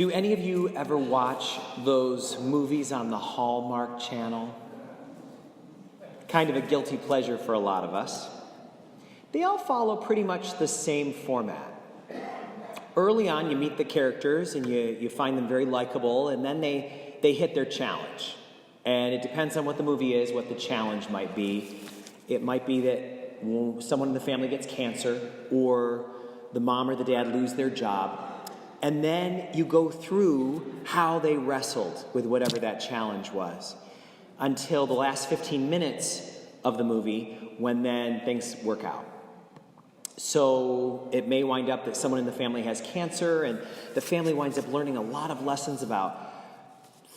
Do any of you ever watch those movies on the Hallmark Channel? Kind of a guilty pleasure for a lot of us. They all follow pretty much the same format. Early on, you meet the characters and you find them very likable, and then they hit their challenge. And it depends on what the movie is, what the challenge might be. It might be that someone in the family gets cancer, or the mom or the dad lose their job. And then you go through how they wrestled with whatever that challenge was until the last 15 minutes of the movie, when then things work out. So it may wind up that someone in the family has cancer, and the family winds up learning a lot of lessons about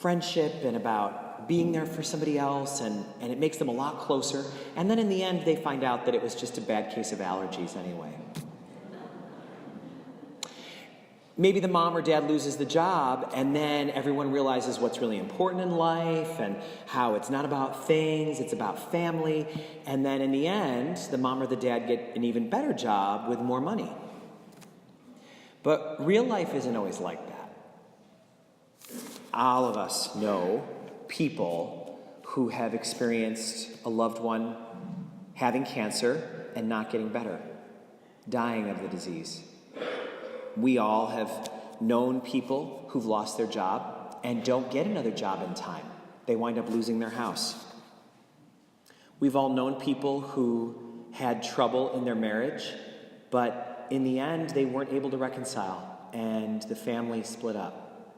friendship and about being there for somebody else, and it makes them a lot closer. And then in the end, they find out that it was just a bad case of allergies anyway. Maybe the mom or dad loses the job, and then everyone realizes what's really important in life and how it's not about things, it's about family. And then in the end, the mom or the dad get an even better job with more money. But real life isn't always like that. All of us know people who have experienced a loved one having cancer and not getting better, dying of the disease. We all have known people who've lost their job and don't get another job in time. They wind up losing their house. We've all known people who had trouble in their marriage, but in the end, they weren't able to reconcile, and the family split up.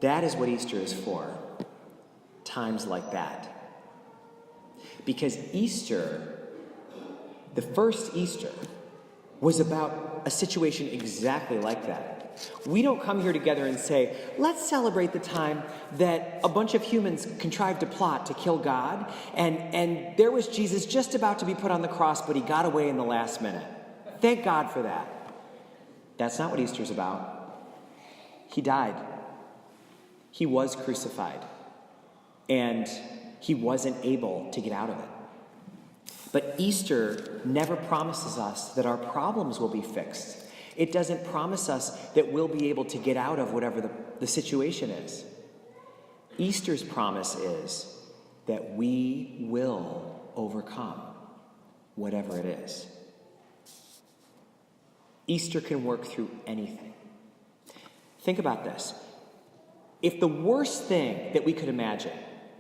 That is what Easter is for, times like that. Because Easter, the first Easter, was about a situation exactly like that. We don't come here together and say, let's celebrate the time that a bunch of humans contrived a plot to kill God, and there was Jesus just about to be put on the cross, but he got away in the last minute. Thank God for that. That's not what Easter's about. He died. He was crucified. And he wasn't able to get out of it. But Easter never promises us that our problems will be fixed. It doesn't promise us that we'll be able to get out of whatever the situation is. Easter's promise is that we will overcome whatever it is. Easter can work through anything. Think about this. If the worst thing that we could imagine,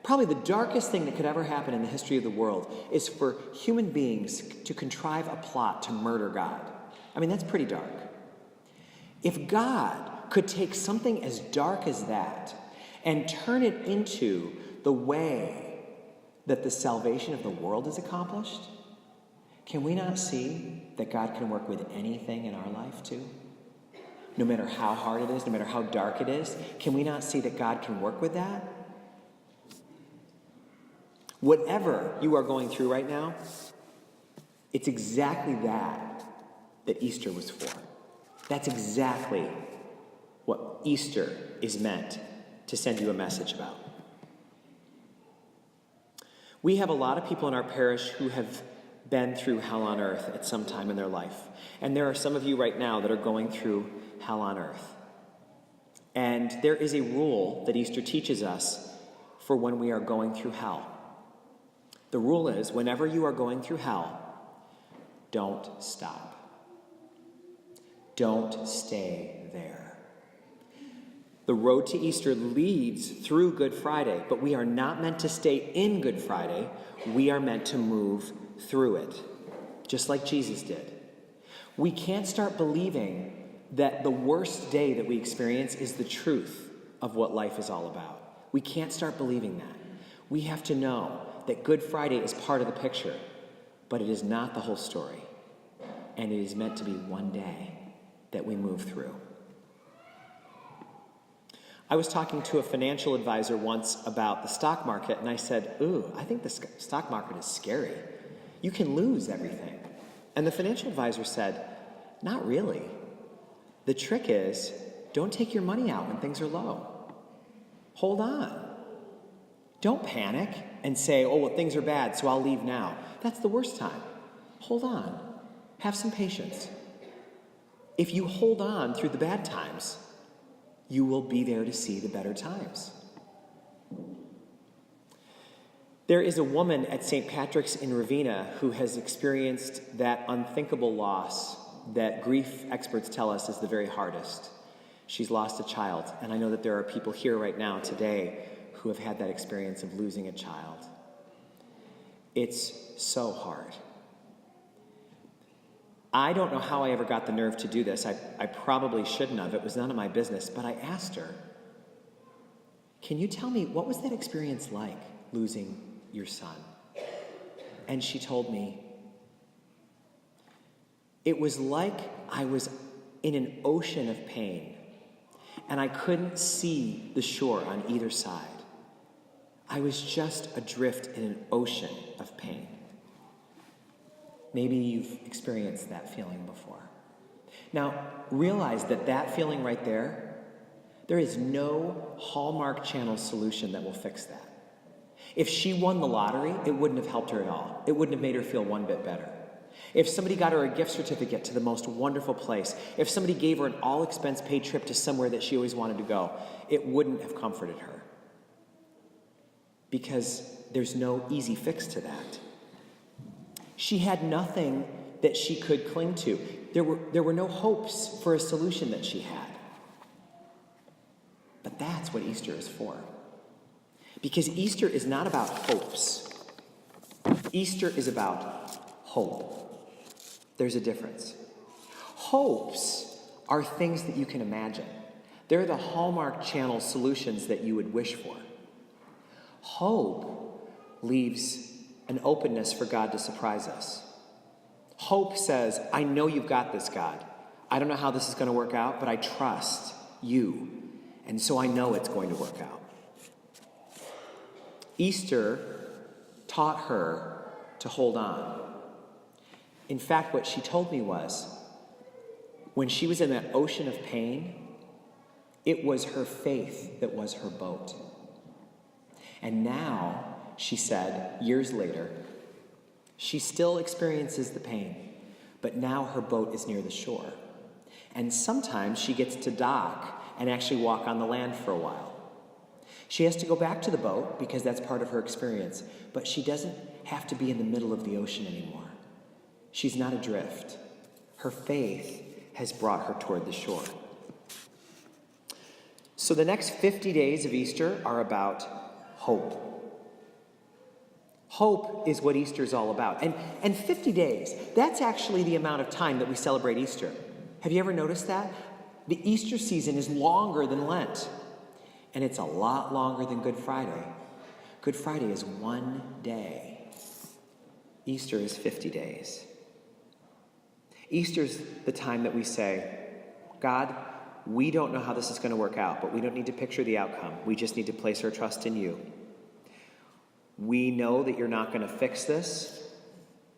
probably the darkest thing that could ever happen in the history of the world, is for human beings to contrive a plot to murder God. I mean, that's pretty dark. If God could take something as dark as that and turn it into the way that the salvation of the world is accomplished, can we not see that God can work with anything in our life too? No matter how hard it is, no matter how dark it is, can we not see that God can work with that? Whatever you are going through right now, it's exactly that Easter was for. That's exactly what Easter is meant to send you a message about. We have a lot of people in our parish who have been through hell on earth at some time in their life. And there are some of you right now that are going through hell on earth. And there is a rule that Easter teaches us for when we are going through hell. The rule is, whenever you are going through hell, don't stop. Don't stay there. The road to Easter leads through Good Friday, but we are not meant to stay in Good Friday. We are meant to move through it, just like Jesus did. We can't start believing that the worst day that we experience is the truth of what life is all about. We can't start believing that. We have to know that Good Friday is part of the picture, but it is not the whole story. And it is meant to be one day that we move through. I was talking to a financial advisor once about the stock market, and I said, I think the stock market is scary. You can lose everything. And the financial advisor said, not really. The trick is, don't take your money out when things are low. Hold on. Don't panic and say, things are bad, so I'll leave now. That's the worst time. Hold on. Have some patience. If you hold on through the bad times, you will be there to see the better times. There is a woman at St. Patrick's in Ravenna who has experienced that unthinkable loss that grief experts tell us is the very hardest. She's lost a child, and I know that there are people here right now today who have had that experience of losing a child. It's so hard. I don't know how I ever got the nerve to do this. I probably shouldn't have. It was none of my business, but I asked her, can you tell me, what was that experience like, losing your son? And she told me, it was like I was in an ocean of pain, and I couldn't see the shore on either side. I was just adrift in an ocean of pain. Maybe you've experienced that feeling before. Now, realize that that feeling right there is no Hallmark Channel solution that will fix that. If she won the lottery, it wouldn't have helped her at all. It wouldn't have made her feel one bit better. If somebody got her a gift certificate to the most wonderful place, if somebody gave her an all-expense-paid trip to somewhere that she always wanted to go, it wouldn't have comforted her. Because there's no easy fix to that. She had nothing that she could cling to. There were no hopes for a solution that she had. But that's what Easter is for. Because Easter is not about hopes. Easter is about hope. There's a difference. Hopes are things that you can imagine. They're the Hallmark Channel solutions that you would wish for. Hope leaves an openness for God to surprise us. Hope says, I know you've got this, God. I don't know how this is going to work out, but I trust you. And so I know it's going to work out. Easter taught her to hold on. In fact, what she told me was, when she was in that ocean of pain, it was her faith that was her boat. And now, she said, years later, she still experiences the pain, but now her boat is near the shore. And sometimes she gets to dock and actually walk on the land for a while. She has to go back to the boat because that's part of her experience, but she doesn't have to be in the middle of the ocean anymore. She's not adrift. Her faith has brought her toward the shore. So the next 50 days of Easter are about hope. Hope is what Easter is all about. And 50 days, that's actually the amount of time that we celebrate Easter. Have you ever noticed that? The Easter season is longer than Lent. And it's a lot longer than Good Friday. Good Friday is one day. Easter is 50 days. Easter's the time that we say, God, we don't know how this is going to work out, but we don't need to picture the outcome. We just need to place our trust in you. We know that you're not going to fix this,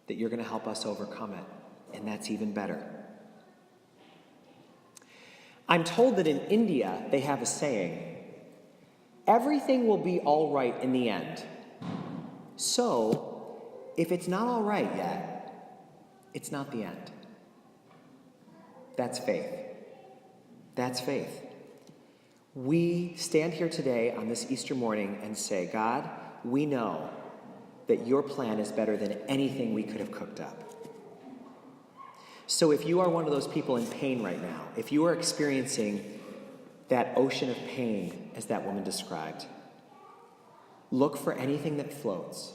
that you're going to help us overcome it, and that's even better. I'm told that in India, they have a saying, everything will be all right in the end. So, if it's not all right yet, it's not the end. That's faith. That's faith. We stand here today on this Easter morning and say, God, we know that your plan is better than anything we could have cooked up. So if you are one of those people in pain right now, if you are experiencing that ocean of pain as that woman described, look for anything that floats.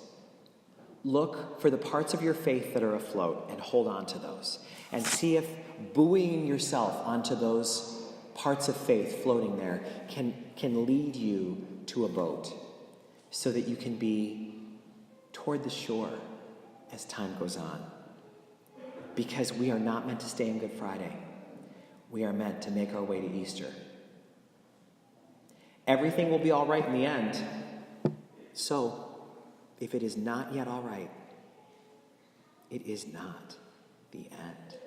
Look for the parts of your faith that are afloat and hold on to those. And see if buoying yourself onto those parts of faith floating there can lead you to a boat so that you can be toward the shore as time goes on. Because we are not meant to stay on Good Friday. We are meant to make our way to Easter. Everything will be all right in the end. So, if it is not yet all right, it is not the end.